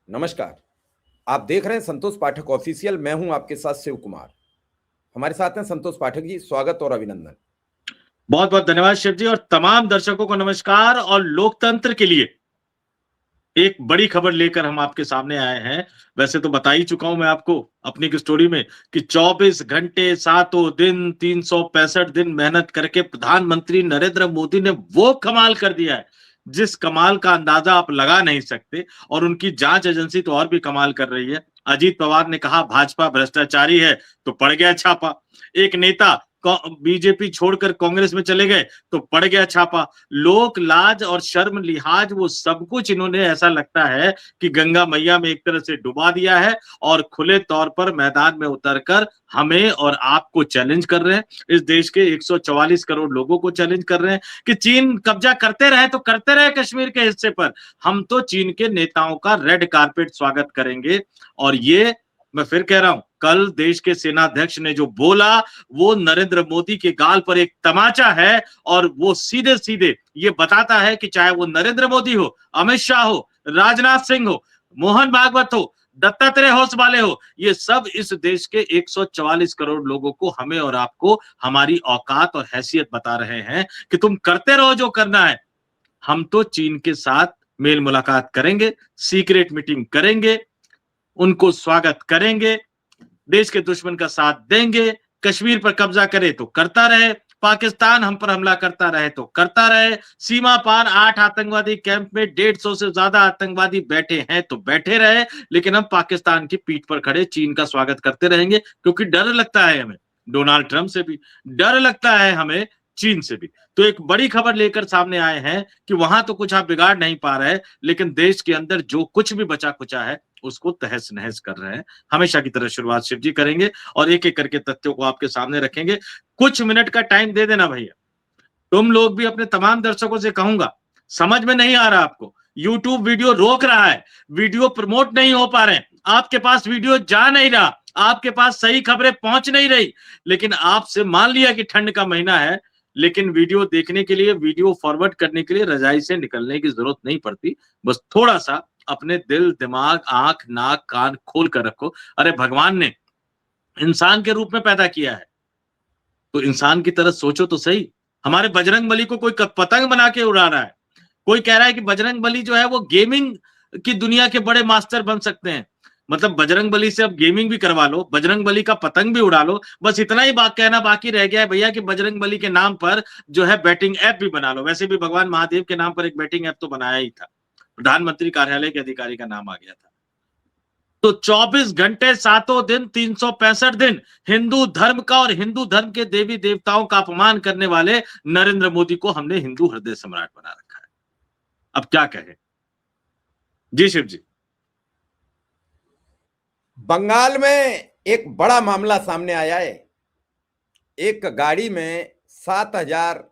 नमस्कार। आप देख रहे हैं संतोष पाठक ऑफिशियल। मैं हूं आपके साथ शिव कुमार। हमारे साथ हैं संतोष पाठक जी। स्वागत और अभिनंदन। बहुत बहुत धन्यवाद शिव जी, और तमाम दर्शकों को नमस्कार। और लोकतंत्र के लिए एक बड़ी खबर लेकर हम आपके सामने आए हैं। वैसे तो बता ही चुका हूं मैं आपको अपनी की स्टोरी में कि 24 घंटे सातों दिन 365 दिन मेहनत करके प्रधानमंत्री नरेंद्र मोदी ने वो कमाल कर दिया है जिस कमाल का अंदाजा आप लगा नहीं सकते। और उनकी जांच एजेंसी तो और भी कमाल कर रही है। अजीत पवार ने कहा भाजपा भ्रष्टाचारी है, तो पड़ गया छापा। एक नेता बीजेपी छोड़कर कांग्रेस में चले गए, तो पड़ गया छापा। लोक लाज और शर्म लिहाज वो सब कुछ इन्होंने, ऐसा लगता है कि गंगा मैया में एक तरह से डुबा दिया है। और खुले तौर पर मैदान में उतरकर हमें और आपको चैलेंज कर रहे हैं। इस देश के 144 करोड़ लोगों को चैलेंज कर रहे हैं कि चीन कब्जा करते रहे तो करते रहे कश्मीर के हिस्से पर, हम तो चीन के नेताओं का रेड कारपेट स्वागत करेंगे। और ये मैं फिर कह रहा हूं, कल देश के सेनाध्यक्ष ने जो बोला वो नरेंद्र मोदी के गाल पर एक तमाचा है। और वो सीधे सीधे ये बताता है कि चाहे वो नरेंद्र मोदी हो, अमित शाह हो, राजनाथ सिंह हो, मोहन भागवत हो, दत्तात्रेय होसवाले हो, ये सब इस देश के 144 करोड़ लोगों को, हमें और आपको, हमारी औकात और हैसियत बता रहे हैं कि तुम करते रहो जो करना है। हम तो चीन के साथ मेल मुलाकात करेंगे, सीक्रेट मीटिंग करेंगे, उनको स्वागत करेंगे, देश के दुश्मन का साथ देंगे। कश्मीर पर कब्जा करे तो करता रहे, पाकिस्तान हम पर हमला करता रहे तो करता रहे। सीमा पार 8 आतंकवादी कैंप में 150 से ज्यादा आतंकवादी बैठे हैं तो बैठे रहे, लेकिन हम पाकिस्तान की पीठ पर खड़े चीन का स्वागत करते रहेंगे, क्योंकि डर लगता है हमें डोनाल्ड ट्रंप से भी, डर लगता है हमें चीन से भी। तो एक बड़ी खबर लेकर सामने आए हैं कि वहां तो कुछ आप बिगाड़ नहीं पा रहे, लेकिन देश के अंदर जो कुछ भी बचा कुचा है उसको तहस नहस कर रहे हैं। हमेशा की तरह शुरुआत शिव जी करेंगे और एक एक करके तथ्यों को आपके सामने रखेंगे। कुछ मिनट का टाइम दे देना भैया। तुम लोग भी, अपने तमाम दर्शकों से कहूंगा, समझ में नहीं आ रहा आपको, यूट्यूब वीडियो रोक रहा है, वीडियो प्रमोट नहीं हो पा रहे हैं, आपके पास वीडियो जा नहीं रहा, आपके पास सही खबरें पहुंच नहीं रही। लेकिन आपसे मान लिया कि ठंड का महीना है, लेकिन वीडियो देखने के लिए, वीडियो फॉरवर्ड करने के लिए रजाई से निकलने की जरूरत नहीं पड़ती। बस थोड़ा सा अपने दिल, दिमाग, आंख, नाक, कान खोल कर रखो। अरे भगवान ने इंसान के रूप में पैदा किया है, तो इंसान की तरह सोचो तो सही। हमारे बजरंग बली को कोई पतंग बना के उड़ा रहा है, कोई कह रहा है कि बजरंग बली जो है वो गेमिंग की दुनिया के बड़े मास्टर बन सकते हैं। मतलब बजरंग बली से अब गेमिंग भी करवा लो, बजरंग बली का पतंग भी उड़ा लो। बस इतना ही बात कहना बाकी रह गया है भैया कि बजरंग बली के नाम पर जो है बैटिंग ऐप भी बना लो। वैसे भी भगवान महादेव के नाम पर एक बैटिंग ऐप तो बनाया ही था, प्रधानमंत्री कार्यालय के अधिकारी का नाम आ गया था। तो 24 घंटे सातों दिन 365 दिन हिंदू धर्म का और हिंदू धर्म के देवी देवताओं का अपमान करने वाले नरेंद्र मोदी को हमने हिंदू हृदय सम्राट बना रखा है। अब क्या कहें जी शिव जी। बंगाल में एक बड़ा मामला सामने आया है। एक गाड़ी में 7,000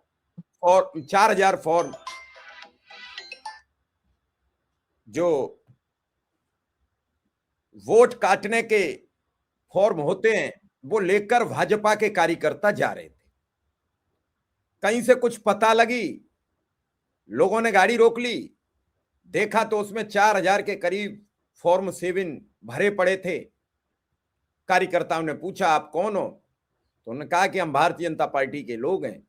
और 4,000 फॉर्म जो वोट काटने के फॉर्म होते हैं वो लेकर भाजपा के कार्यकर्ता जा रहे थे। कहीं से कुछ पता लगी, लोगों ने गाड़ी रोक ली, देखा तो उसमें 4,000 के करीब फॉर्म 7 भरे पड़े थे। कार्यकर्ताओं ने पूछा आप कौन हो, तो उन्होंने कहा कि हम भारतीय जनता पार्टी के लोग हैं।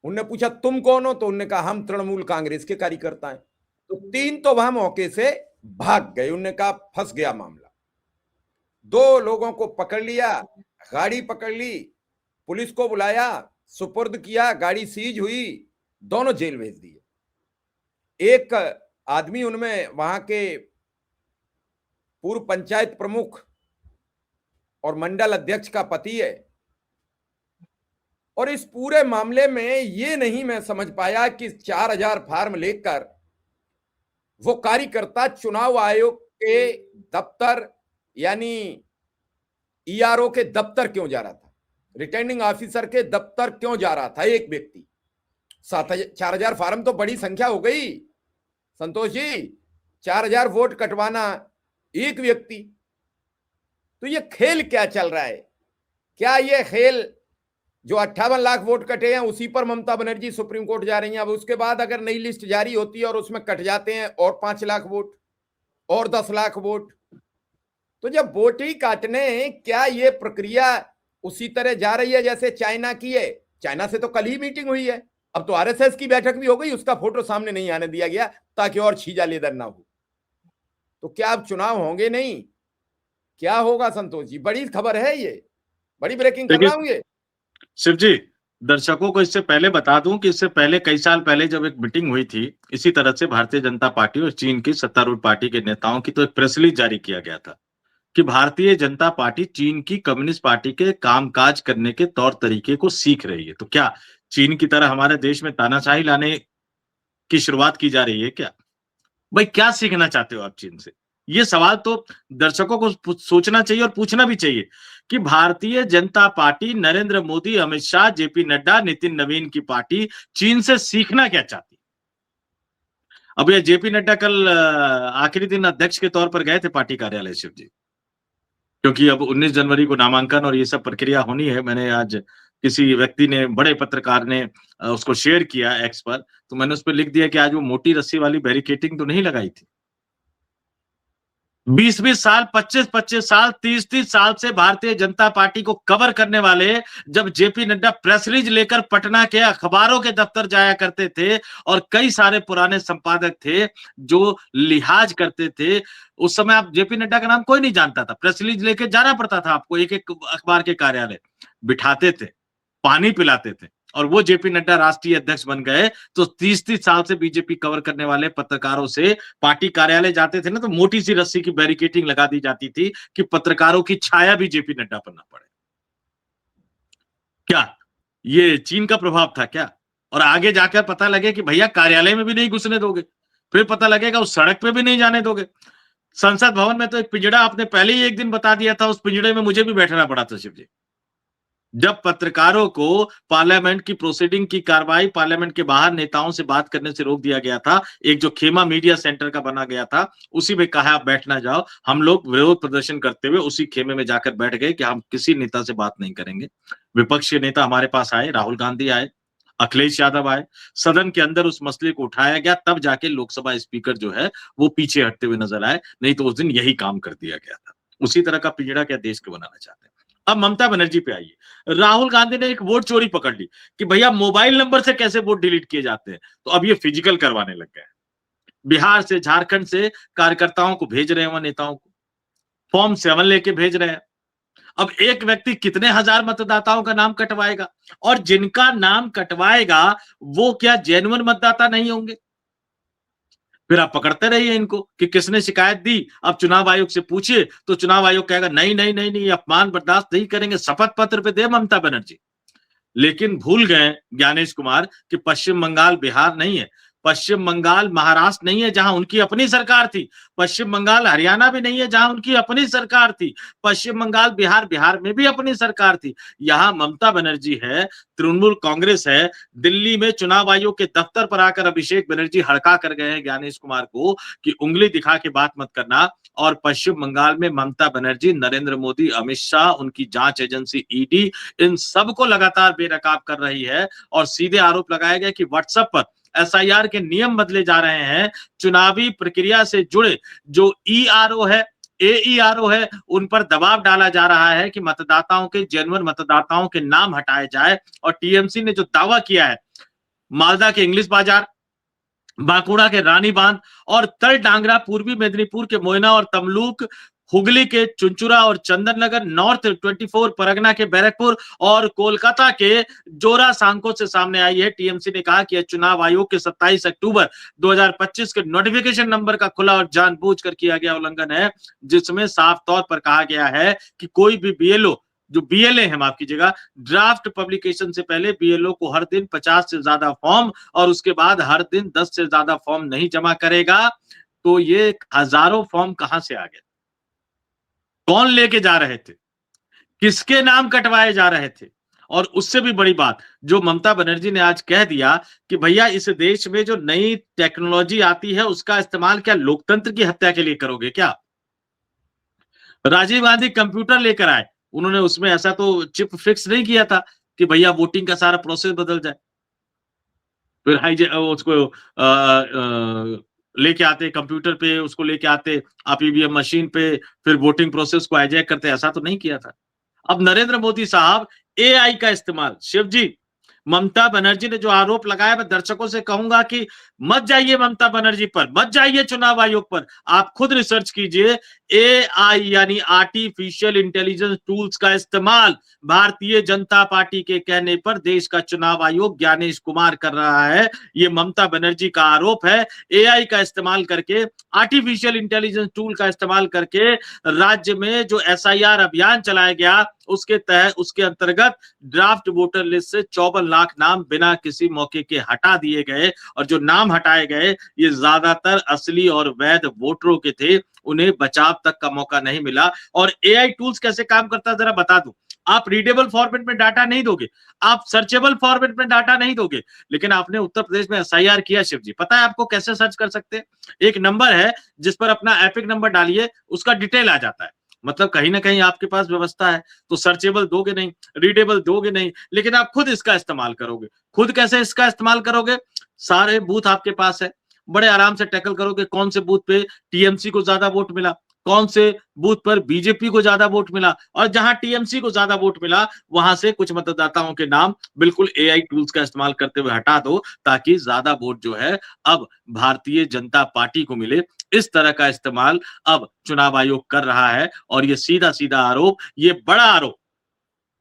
उनने पूछा तुम कौन हो, तो उन्होंने कहा हम तृणमूल कांग्रेस के कार्यकर्ता हैं। तो 3 तो वहां मौके से भाग गए। उन्होंने कहा फंस गया मामला। 2 लोगों को पकड़ लिया, गाड़ी पकड़ ली, पुलिस को बुलाया, सुपुर्द किया, गाड़ी सीज हुई, दोनों जेल भेज दिए। एक आदमी उनमें वहां के पूर्व पंचायत प्रमुख और मंडल अध्यक्ष का पति है। और इस पूरे मामले में ये नहीं मैं समझ पाया कि 4,000 फार्म लेकर वो कार्यकर्ता चुनाव आयोग के दफ्तर यानी ईआरओ के दफ्तर क्यों जा रहा था, रिटर्निंग ऑफिसर के दफ्तर क्यों जा रहा था एक व्यक्ति। 4,000 फार्म तो बड़ी संख्या हो गई संतोष जी, 4,000 वोट कटवाना एक व्यक्ति। तो ये खेल क्या चल रहा है? क्या ये खेल जो 58 लाख वोट कटे हैं उसी पर ममता बनर्जी सुप्रीम कोर्ट जा रही हैं? अब उसके बाद अगर नई लिस्ट जारी होती है और उसमें कट जाते हैं और 5 लाख वोट, और 10 लाख वोट। तो जब वोट ही काटने, क्या ये प्रक्रिया उसी तरह जा रही है जैसे चाइना की है? चाइना से तो कल ही मीटिंग हुई है, अब तो आरएसएस की बैठक भी हो गई, उसका फोटो सामने नहीं आने दिया गया ताकि और छीजा लेदर ना हो। तो क्या अब चुनाव होंगे नहीं? क्या होगा संतोष जी? बड़ी खबर है ये, बड़ी ब्रेकिंग कर देखिए रहा हूं ये। शिव जी, दर्शकों को इससे पहले बता दूं कि इससे पहले कई साल पहले जब एक मीटिंग हुई थी इसी तरह से भारतीय जनता पार्टी और चीन की सत्तारूढ़ पार्टी के नेताओं की, तो एक प्रेस रिलीज जारी किया गया था कि भारतीय जनता पार्टी चीन की कम्युनिस्ट पार्टी के कामकाज करने के तौर तरीके को सीख रही है। तो क्या चीन की तरह हमारे देश में तानाशाही लाने की शुरुआत की जा रही है क्या? भाई क्या सीखना चाहते हो आप चीन से? ये सवाल तो दर्शकों को सोचना चाहिए और पूछना भी चाहिए कि भारतीय जनता पार्टी, नरेंद्र मोदी, अमित शाह, जेपी नड्डा, नितिन नवीन की पार्टी चीन से सीखना क्या चाहती है? अब ये जेपी नड्डा कल आखिरी दिन अध्यक्ष के तौर पर गए थे पार्टी कार्यालय शिव जी, क्योंकि अब 19 जनवरी को नामांकन और ये सब प्रक्रिया होनी है। मैंने आज किसी व्यक्ति ने, बड़े पत्रकार ने उसको शेयर किया एक्स पर, तो मैंने उस पर लिख दिया कि आज वो मोटी रस्सी वाली बैरिकेटिंग तो नहीं लगाई थी। 20-20 साल, 25-25 साल, 30-30 साल से भारतीय जनता पार्टी को कवर करने वाले जब जेपी नड्डा प्रेस रिलीज लेकर पटना के अखबारों के दफ्तर जाया करते थे और कई सारे पुराने संपादक थे जो लिहाज करते थे, उस समय आप जेपी नड्डा का नाम कोई नहीं जानता था। प्रेस रिलीज लेकर जाना पड़ता था आपको एक एक अखबार के कार्यालय, बिठाते थे, पानी पिलाते थे, और वो जेपी नड्डा राष्ट्रीय अध्यक्ष बन गए तो 30-30 साल से बीजेपी कवर करने वाले पत्रकारों से पार्टी कार्यालय जाते थे ना, तो मोटी सी रस्सी की बैरिकेटिंग लगा दी जाती थी कि पत्रकारों की छाया भी जेपी नड्डा पर ना पड़े। क्या ये चीन का प्रभाव था क्या? और आगे जाकर पता लगे कि भैया कार्यालय में भी नहीं घुसने दोगे, फिर पता लगेगा उस सड़क पे भी नहीं जाने दोगे। संसद भवन में तो एक पिंजड़ा आपने पहले ही एक दिन बता दिया था, उस पिंजड़े में मुझे भी बैठना पड़ा था शिव जी। जब पत्रकारों को पार्लियामेंट की प्रोसीडिंग की कार्रवाई, पार्लियामेंट के बाहर नेताओं से बात करने से रोक दिया गया था, एक जो खेमा मीडिया सेंटर का बना गया था उसी में कहा आप बैठ ना जाओ, हम लोग विरोध प्रदर्शन करते हुए उसी खेमे में जाकर बैठ गए कि हम किसी नेता से बात नहीं करेंगे। विपक्ष के नेता हमारे पास आए, राहुल गांधी आए, अखिलेश यादव आए, सदन के अंदर उस मसले को उठाया गया, तब जाके लोकसभा स्पीकर जो है वो पीछे हटते हुए नजर आए, नहीं तो उस दिन यही काम कर दिया गया था। उसी तरह का पिंजड़ा क्या देश को बनाना चाहते हैं? अब ममता बनर्जी पे आइए। राहुल गांधी ने एक वोट चोरी पकड़ ली कि भैया मोबाइल नंबर से कैसे वोट डिलीट किए जाते हैं, तो अब ये फिजिकल करवाने लग गए। बिहार से, झारखंड से कार्यकर्ताओं को भेज रहे हैं, वहां नेताओं को फॉर्म 7 लेके भेज रहे हैं। अब एक व्यक्ति कितने हजार मतदाताओं का नाम कटवाएगा, और जिनका नाम कटवाएगा वो क्या जेन्युइन मतदाता नहीं होंगे? फिर आप पकड़ते रहिए इनको कि किसने शिकायत दी। अब चुनाव आयोग से पूछिए तो चुनाव आयोग कहेगा नहीं नहीं नहीं नहीं, अपमान बर्दाश्त नहीं करेंगे, शपथ पत्र पे दे ममता बनर्जी। लेकिन भूल गए ज्ञानेश कुमार कि पश्चिम बंगाल बिहार नहीं है, पश्चिम बंगाल महाराष्ट्र नहीं है जहां उनकी अपनी सरकार थी, पश्चिम बंगाल हरियाणा भी नहीं है जहां उनकी अपनी सरकार थी, पश्चिम बंगाल बिहार में भी अपनी सरकार थी। यहां ममता बनर्जी है, तृणमूल कांग्रेस है। दिल्ली में चुनाव आयोग के दफ्तर पर आकर अभिषेक बनर्जी हड़का कर गए हैं ज्ञानेश कुमार को कि उंगली दिखा के बात मत करना, और पश्चिम बंगाल में ममता बनर्जी, नरेंद्र मोदी, अमित शाह, उनकी जांच एजेंसी ईडी, इन सबको लगातार बेनकाब कर रही है। और सीधे आरोप लगाया गया कि व्हाट्सएप पर एसआईआर के नियम बदले जा रहे हैं, चुनावी प्रक्रिया से जुड़े जो ईआरओ है, एईआरओ है, उन पर दबाव डाला जा रहा है कि मतदाताओं के, जेन्युइन मतदाताओं के नाम हटाए जाए। और टीएमसी ने जो दावा किया है, मालदा के इंग्लिश बाजार, बांकुड़ा के रानी बांध और तल डांगरा, पूर्वी मेदिनीपुर के मोयना और तमलुक, हुगली के चुनचुरा और चंदन नगर, नॉर्थ 24 परगना के बैरकपुर और कोलकाता के जोरा सांको से सामने आई है। टीएमसी ने कहा कि यह चुनाव आयोग के 27 अक्टूबर 2025 के नोटिफिकेशन नंबर का खुला और जानबूझकर किया गया उल्लंघन है, जिसमें साफ तौर पर कहा गया है कि कोई भी बीएलओ, जो बीएलए है माफ कीजिएगा, ड्राफ्ट पब्लिकेशन से पहले बीएलओ को हर दिन 50 से ज्यादा फॉर्म और उसके बाद हर दिन 10 से ज्यादा फॉर्म नहीं जमा करेगा। तो ये हजारों फॉर्म कहां से आ गए, कौन लेके जा रहे थे, किसके नाम कटवाए जा रहे थे? और उससे भी बड़ी बात जो ममता बनर्जी ने आज कह दिया कि भैया इस देश में जो नई टेक्नोलॉजी आती है उसका इस्तेमाल क्या लोकतंत्र की हत्या के लिए करोगे क्या? राजीव गांधी कंप्यूटर लेकर आए, उन्होंने उसमें ऐसा तो चिप फिक्स नहीं किया था कि भैया वोटिंग का सारा प्रोसेस बदल जाए। फिर उसको लेके आते कंप्यूटर पे, उसको लेके आते आप ईवीएम मशीन पे, फिर वोटिंग प्रोसेस को हाईजैक करते, ऐसा तो नहीं किया था। अब नरेंद्र मोदी साहब एआई का इस्तेमाल, शिव जी, ममता बनर्जी ने जो आरोप लगाया, मैं दर्शकों से कहूंगा कि मत जाइए ममता बनर्जी पर, मत जाइए चुनाव आयोग पर, आप खुद रिसर्च कीजिए। एआई यानी आर्टिफिशियल इंटेलिजेंस टूल्स का इस्तेमाल भारतीय जनता पार्टी के कहने पर देश का चुनाव आयोग ज्ञानेश कुमार कर रहा है। ये ममता बनर्जी का आरोप है। एआई का इस्तेमाल करके, आर्टिफिशियल इंटेलिजेंस टूल का इस्तेमाल करके राज्य में जो एसआईआर अभियान चलाया गया, उसके तहत, उसके अंतर्गत ड्राफ्ट वोटर लिस्ट से 54 लाख नाम बिना किसी मौके के हटा दिए गए, और जो नाम हटाए गए ये ज्यादातर असली और वैध वोटरों के थे, उन्हें बचाव तक का मौका नहीं मिला। और एआई टूल्स कैसे काम करता है जरा बता दूं। आप रीडेबल फॉर्मेट में डाटा नहीं दोगे, आप सर्चेबल फॉर्मेट में डाटा नहीं दोगे, लेकिन आपने उत्तर प्रदेश में एसआईआर किया शिव जी, पता है आपको कैसे सर्च कर सकते हैं? एक नंबर है जिस पर अपना एपिक नंबर डालिए, उसका डिटेल आ जाता है। मतलब कहीं ना कहीं आपके पास व्यवस्था है, तो सर्चेबल दोगे नहीं, रीडेबल दोगे नहीं, लेकिन आप खुद इसका इस्तेमाल करोगे। खुद कैसे इसका इस्तेमाल करोगे? सारे बूथ आपके पास है, बड़े आराम से टैकल करोगे कौन से बूथ पे टीएमसी को ज्यादा वोट मिला, कौन से बूथ पर बीजेपी को ज्यादा वोट मिला, और जहां टीएमसी को ज्यादा वोट मिला वहां से कुछ मतदाताओं के नाम बिल्कुल एआई टूल्स का इस्तेमाल करते हुए हटा दो, ताकि ज्यादा वोट जो है अब भारतीय जनता पार्टी को मिले। इस तरह का इस्तेमाल अब चुनाव आयोग कर रहा है, और ये सीधा सीधा आरोप, ये बड़ा आरोप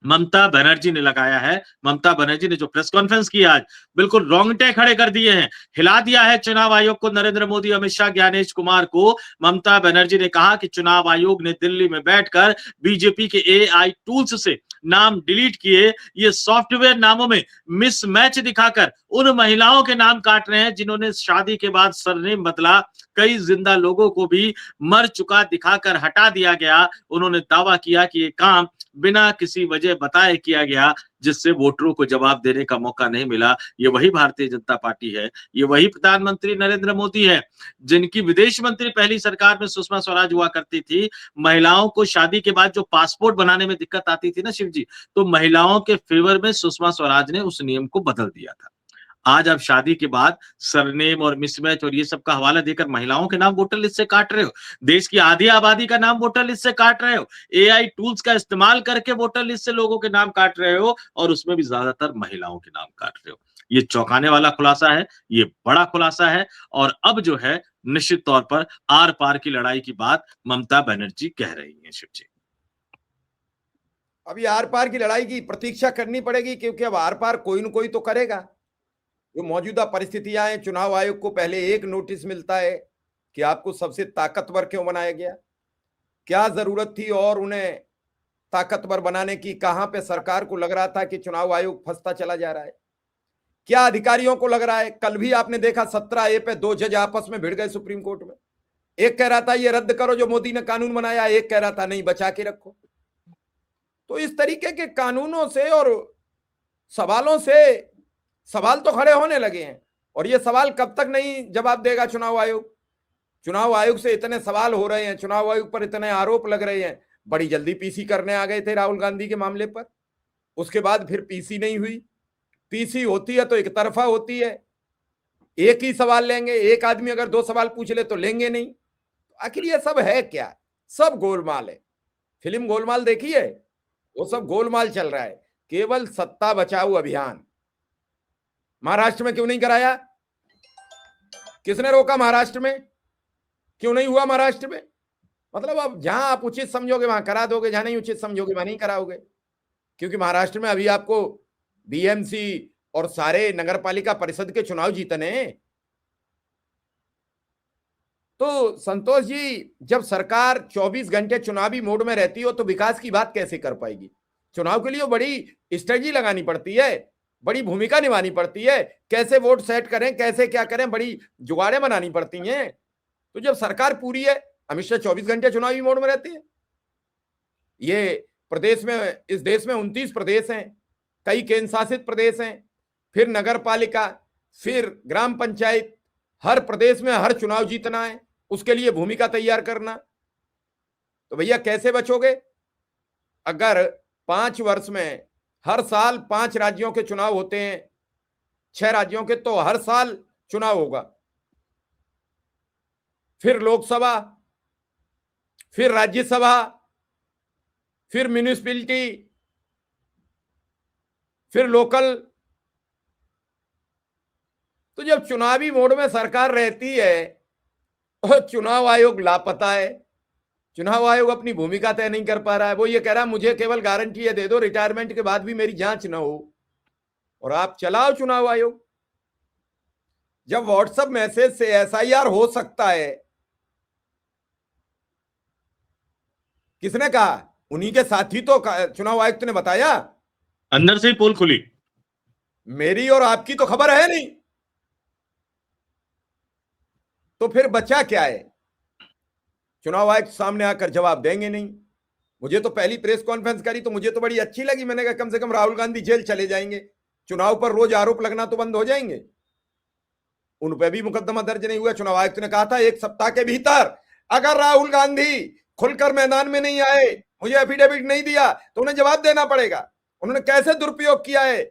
ममता बनर्जी ने लगाया है। ममता बनर्जी ने जो प्रेस कॉन्फ्रेंस की आज, बिल्कुल रोंगटे खड़े कर दिए हैं, हिला दिया है चुनाव आयोग को, नरेंद्र मोदी, अमित शाह, ज्ञानेश कुमार को। ममता बनर्जी ने कहा कि चुनाव आयोग ने दिल्ली में बैठकर बीजेपी के एआई टूल्स से नाम डिलीट किए, ये सॉफ्टवेयर नामों में मिसमैच दिखाकर उन महिलाओं के नाम काट रहे हैं जिन्होंने शादी के बाद सरनेम बदला। कई जिंदा लोगों को भी मर चुका दिखाकर हटा दिया गया। उन्होंने दावा किया कि ये काम बिना किसी वजह बताए किया गया, जिससे वोटरों को जवाब देने का मौका नहीं मिला। ये वही भारतीय जनता पार्टी है, ये वही प्रधानमंत्री नरेंद्र मोदी है, जिनकी विदेश मंत्री पहली सरकार में सुषमा स्वराज हुआ करती थी। महिलाओं को शादी के बाद जो पासपोर्ट बनाने में दिक्कत आती थी ना शिव जी, तो महिलाओं के फेवर में सुषमा स्वराज ने उस नियम को बदल दिया था। आज आप शादी के बाद सरनेम और मिसमैच और ये सब का हवाला देकर महिलाओं के नाम वोटर लिस्ट से काट रहे हो, देश की आधी आबादी का नाम वोटर लिस्ट से काट रहे हो, एआई टूल्स का इस्तेमाल करके वोटर लिस्ट से लोगों के नाम काट रहे हो, और उसमें भी ज्यादातर महिलाओं के नाम काट रहे हो। ये चौंकाने वाला खुलासा है, ये बड़ा खुलासा है, और अब जो है निश्चित तौर पर आर पार की लड़ाई की बात ममता बनर्जी कह रही है शिव जी। अभी आर पार की लड़ाई की प्रतीक्षा करनी पड़ेगी, क्योंकि अब आर पार कोई न कोई तो करेगा। जो मौजूदा परिस्थितियां हैं, चुनाव आयोग को पहले एक नोटिस मिलता है कि आपको सबसे ताकतवर क्यों बनाया गया, क्या जरूरत थी और उन्हें ताकतवर बनाने की, कहां पे सरकार को लग रहा था कि चुनाव आयोग फंसता चला जा रहा है, क्या अधिकारियों को लग रहा है। कल भी आपने देखा 17A पे 2 जज आपस में भिड़ गए सुप्रीम कोर्ट में। एक कह रहा था ये रद्द करो जो मोदी ने कानून बनाया, एक कह रहा था नहीं बचा के रखो। तो इस तरीके के कानूनों से और सवालों से सवाल तो खड़े होने लगे हैं, और ये सवाल कब तक नहीं जवाब देगा चुनाव आयोग। चुनाव आयोग से इतने सवाल हो रहे हैं, चुनाव आयोग पर इतने आरोप लग रहे हैं, बड़ी जल्दी पीसी करने आ गए थे राहुल गांधी के मामले पर, उसके बाद फिर पीसी नहीं हुई। पीसी होती है तो एक तरफा होती है, एक ही सवाल लेंगे, एक आदमी अगर 2 सवाल पूछ ले तो लेंगे नहीं। आखिर ये सब है क्या? सब गोलमाल है। फिल्म गोलमाल देखी है? वो सब गोलमाल चल रहा है। केवल सत्ता बचाओ अभियान महाराष्ट्र में क्यों नहीं कराया? किसने रोका महाराष्ट्र में? क्यों नहीं हुआ महाराष्ट्र में? मतलब अब जहां आप उचित समझोगे वहां करा दोगे, जहां नहीं उचित समझोगे वहां नहीं कराओगे, क्योंकि महाराष्ट्र में अभी आपको बीएमसी और सारे नगर पालिका परिषद के चुनाव जीतने हैं। तो संतोष जी, जब सरकार 24 घंटे चुनावी मोड में रहती हो तो विकास की बात कैसे कर पाएगी? चुनाव के लिए बड़ी स्ट्रेटजी लगानी पड़ती है, बड़ी भूमिका निभानी पड़ती है, कैसे वोट सेट करें, कैसे क्या करें, बड़ी जुगाड़ें बनानी पड़ती हैं। तो जब सरकार पूरी है, अमित शाह 24 घंटे चुनावी मोड में रहते हैं। ये प्रदेश में, इस देश में 29 प्रदेश हैं, कई केंद्र शासित प्रदेश हैं, फिर नगर पालिका, फिर ग्राम पंचायत, हर प्रदेश में हर चुनाव जीतना है, उसके लिए भूमिका तैयार करना। तो भैया कैसे बचोगे? अगर 5 वर्ष में हर साल 5 राज्यों के चुनाव होते हैं, 6 राज्यों के, तो हर साल चुनाव होगा। फिर लोकसभा, फिर राज्यसभा, फिर म्यूनिसिपैलिटी, फिर लोकल। तो जब चुनावी मोड में सरकार रहती है और चुनाव आयोग लापता है, चुनाव आयोग अपनी भूमिका तय नहीं कर पा रहा है, वो ये कह रहा है मुझे केवल गारंटी दे दो रिटायरमेंट के बाद भी मेरी जांच ना हो, और आप चलाओ चुनाव आयोग। जब व्हाट्सएप मैसेज से एसआईआर हो सकता है, किसने कहा? उन्हीं के साथी तो चुनाव आयुक्त ने बताया। अंदर से ही पोल खुली। मेरी और आपकी तो खबर है नहीं, तो फिर बचा क्या है? चुनाव आयुक्त सामने आकर जवाब देंगे नहीं। मुझे तो पहली प्रेस कॉन्फ्रेंस करी तो मुझे तो बड़ी अच्छी लगी। मैंने कहा कम से कम राहुल गांधी जेल चले जाएंगे, चुनाव पर रोज आरोप लगना तो बंद हो जाएंगे। उन पर भी मुकदमा दर्ज नहीं हुआ। चुनाव आयुक्त ने कहा था 1 सप्ताह के भीतर अगर राहुल गांधी खुलकर मैदान में नहीं आए, मुझे एफिडेविट नहीं दिया, तो उन्हें जवाब देना पड़ेगा। उन्होंने कैसे दुरुपयोग किया है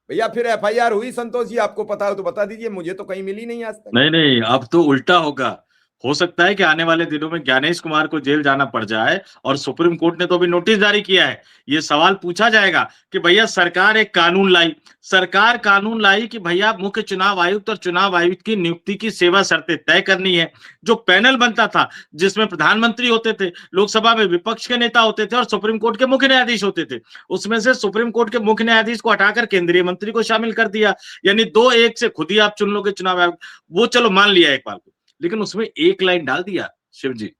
भैया? फिर एफआईआर हुई। संतोष जी आपको पता हो तो बता दीजिए, मुझे तो कहीं मिली नहीं आज तक। नहीं, अब तो उल्टा होगा। हो सकता है कि आने वाले दिनों में ज्ञानेश कुमार को जेल जाना पड़ जाए, और सुप्रीम कोर्ट ने तो अभी नोटिस जारी किया है। ये सवाल पूछा जाएगा कि भैया सरकार एक कानून लाई, सरकार कानून लाई कि भैया मुख्य चुनाव आयुक्त और चुनाव आयुक्त की नियुक्ति की सेवा शर्तें तय करनी है। जो पैनल बनता था जिसमें प्रधानमंत्री होते थे, लोकसभा में विपक्ष के नेता होते थे और सुप्रीम कोर्ट के मुख्य न्यायाधीश होते थे, उसमें से सुप्रीम कोर्ट के मुख्य न्यायाधीश को हटाकर केंद्रीय मंत्री को शामिल कर दिया। यानी 2-1 से खुद ही आप चुन लोगे चुनाव आयुक्त। वो चलो मान लिया एक बार को, लेकिन उसमें एक लाइन डाल दिया शिव जी,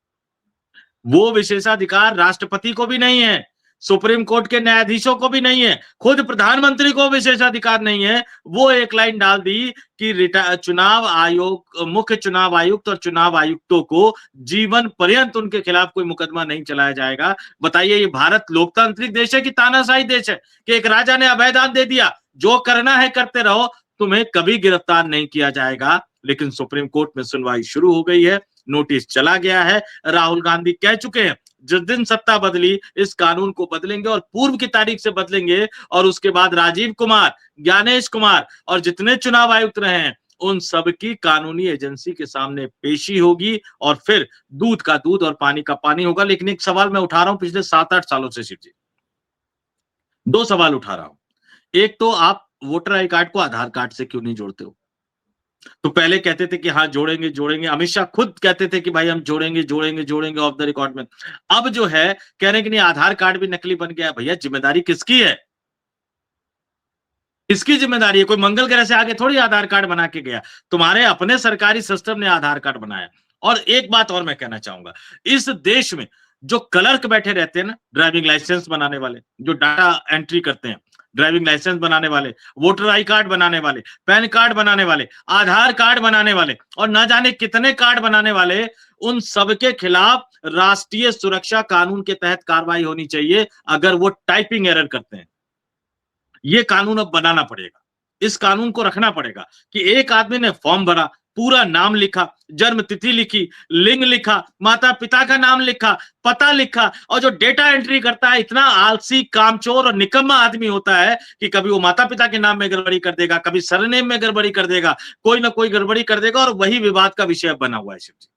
वो विशेषाधिकार राष्ट्रपति को भी नहीं है, सुप्रीम कोर्ट के न्यायाधीशों को भी नहीं है, खुद प्रधानमंत्री को विशेषाधिकार नहीं है। वो एक लाइन डाल दी कि चुनाव आयोग, मुख्य चुनाव आयुक्त और चुनाव आयुक्तों को जीवन पर्यंत उनके खिलाफ कोई मुकदमा नहीं चलाया जाएगा। बताइए, ये भारत लोकतांत्रिक देश है कि तानाशाही देश है कि एक राजा ने अभयदान दे दिया, जो करना है करते रहो, तुम्हें कभी गिरफ्तार नहीं किया जाएगा। लेकिन सुप्रीम कोर्ट में सुनवाई शुरू हो गई है, नोटिस चला गया है। राहुल गांधी कह चुके हैं जिस दिन सत्ता बदली इस कानून को बदलेंगे और पूर्व की तारीख से बदलेंगे, और उसके बाद राजीव कुमार, ज्ञानेश कुमार और जितने चुनाव आयुक्त रहे हैं उन सबकी कानूनी एजेंसी के सामने पेशी होगी, और फिर दूध का दूध और पानी का पानी होगा। लेकिन एक सवाल मैं उठा रहा हूं पिछले 7-8 सालों से शिव जी, 2 सवाल उठा रहा हूं। एक तो आप वोटर आई कार्ड को आधार कार्ड से क्यों नहीं जोड़ते हो? तो पहले कहते थे कि हाँ जोड़ेंगे जोड़ेंगे, अमित शाह खुद कहते थे कि भाई हम जोड़ेंगे जोड़ेंगे जोड़ेंगे ऑफ द रिकॉर्ड में। अब जो है कह रहे हैं कि नहीं, आधार कार्ड भी नकली बन गया। भैया जिम्मेदारी किसकी है? किसकी जिम्मेदारी है? कोई मंगल ग्रह से आगे थोड़ी आधार कार्ड बना के गया, तुम्हारे अपने सरकारी सिस्टम ने आधार कार्ड बनाया। और एक बात और मैं कहना चाहूंगा, इस देश में जो क्लर्क बैठे रहते हैं ना, ड्राइविंग लाइसेंस बनाने वाले, जो डाटा एंट्री करते हैं, ड्राइविंग लाइसेंस बनाने वाले, वोटर आई कार्ड बनाने वाले, पैन कार्ड बनाने वाले, आधार कार्ड बनाने वाले और ना जाने कितने कार्ड बनाने वाले, उन सबके खिलाफ राष्ट्रीय सुरक्षा कानून के तहत कार्रवाई होनी चाहिए अगर वो टाइपिंग एरर करते हैं। ये कानून अब बनाना पड़ेगा, इस कानून को रखना पड़ेगा कि एक आदमी ने फॉर्म भरा, पूरा नाम लिखा, जन्म तिथि लिखी, लिंग लिखा, माता पिता का नाम लिखा, पता लिखा, और जो डेटा एंट्री करता है इतना आलसी, कामचोर और निकम्मा आदमी होता है कि कभी वो माता पिता के नाम में गड़बड़ी कर देगा, कभी सरनेम में गड़बड़ी कर देगा, कोई ना कोई गड़बड़ी कर देगा, और वही विवाद का विषय बना हुआ है शिव जी,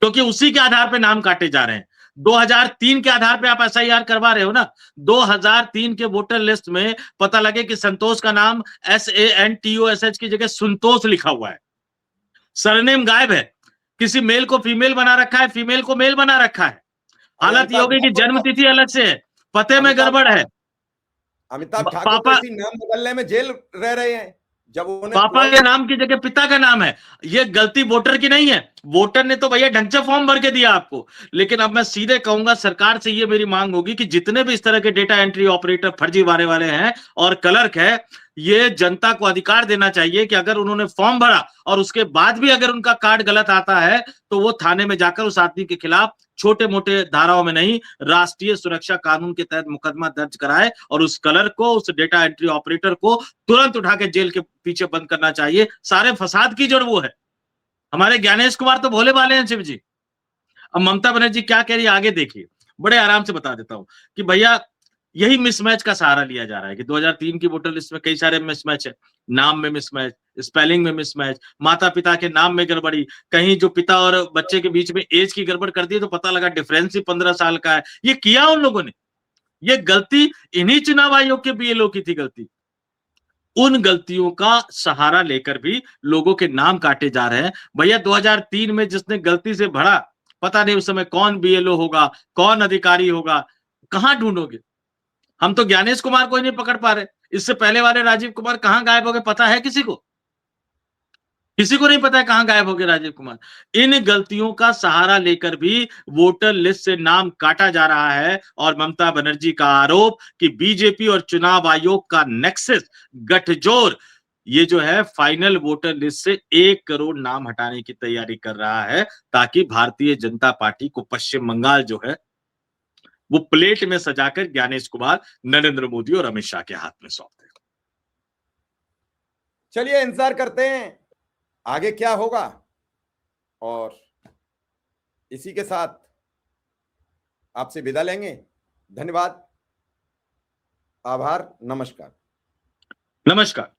क्योंकि उसी के आधार पर नाम काटे जा रहे हैं। 2003 के आधार पे आप एसआईआर करवा रहे हो ना। 2003 के वोटर लिस्ट में पता लगे कि संतोष का नाम SANTOSH की जगह संतोष लिखा हुआ है, सरनेम गायब है, किसी मेल को फीमेल बना रखा है, फीमेल को मेल बना रखा है। हालत ये हो गई कि जन्म तिथि अलग से है, पते में गड़बड़ है। अमिताभ ठाकुर तो इसी नाम बदलने में जेल रह रहे हैं। जब पापा के नाम की जगह पिता का नाम है। ये गलती वोटर की नहीं है, वोटर ने तो भैया ढंग से फॉर्म भर के दिया आपको। लेकिन अब मैं सीधे कहूंगा, सरकार से ये मेरी मांग होगी कि जितने भी इस तरह के डेटा एंट्री ऑपरेटर फर्जीवाड़े वाले हैं और क्लर्क है, ये जनता को अधिकार देना चाहिए कि अगर उन्होंने फॉर्म भरा और उसके बाद भी अगर उनका कार्ड गलत आता है तो वो थाने में जाकर उस आदमी के खिलाफ छोटे मोटे धाराओं में नहीं, राष्ट्रीय सुरक्षा कानून के तहत मुकदमा दर्ज कराए, और उस क्लर्क को, उस डेटा एंट्री ऑपरेटर को तुरंत उठा के जेल के पीछे बंद करना चाहिए। सारे फसाद की जड़ वो है। हमारे ज्ञानेश कुमार तो भोले भाले हैं शिव जी। अब ममता बनर्जी क्या कह रही है आगे देखिए, बड़े आराम से बता देता हूं कि भैया यही मिसमैच का सहारा लिया जा रहा है कि 2003 की वोटर लिस्ट में कई सारे मिसमैच है, नाम में मिसमैच, स्पेलिंग में मिसमैच, माता पिता के नाम में गड़बड़ी, कहीं जो पिता और बच्चे के बीच में एज की गड़बड़ कर दी तो पता लगा डिफरेंस ही 15 साल का है। ये किया उन लोगों ने, ये गलती इन्हीं चुनाव आयोग के बीएलओ की थी गलती। उन गलतियों का सहारा लेकर भी लोगों के नाम काटे जा रहे हैं। भैया 2003 में जिसने गलती से भरा, पता नहीं उस समय कौन बीएलओ होगा, कौन अधिकारी होगा, कहां ढूंढोगे? हम तो ज्ञानेश कुमार को ही नहीं पकड़ पा रहे। इससे पहले वाले राजीव कुमार कहां गायब हो गए, पता है किसी को? किसी को नहीं पता है कहां गायब हो गए राजीव कुमार। इन गलतियों का सहारा लेकर भी वोटर लिस्ट से नाम काटा जा रहा है और ममता बनर्जी का आरोप कि बीजेपी और चुनाव आयोग का नेक्सस, गठजोड़, ये जो है फाइनल वोटर लिस्ट से 1 करोड़ नाम हटाने की तैयारी कर रहा है ताकि भारतीय जनता पार्टी को पश्चिम बंगाल जो है वो प्लेट में सजाकर ज्ञानेश कुमार, नरेंद्र मोदी और अमित शाह के हाथ में सौंप दे। चलिए इंतजार करते हैं आगे क्या होगा, और इसी के साथ आपसे विदा लेंगे। धन्यवाद, आभार, नमस्कार। नमस्कार।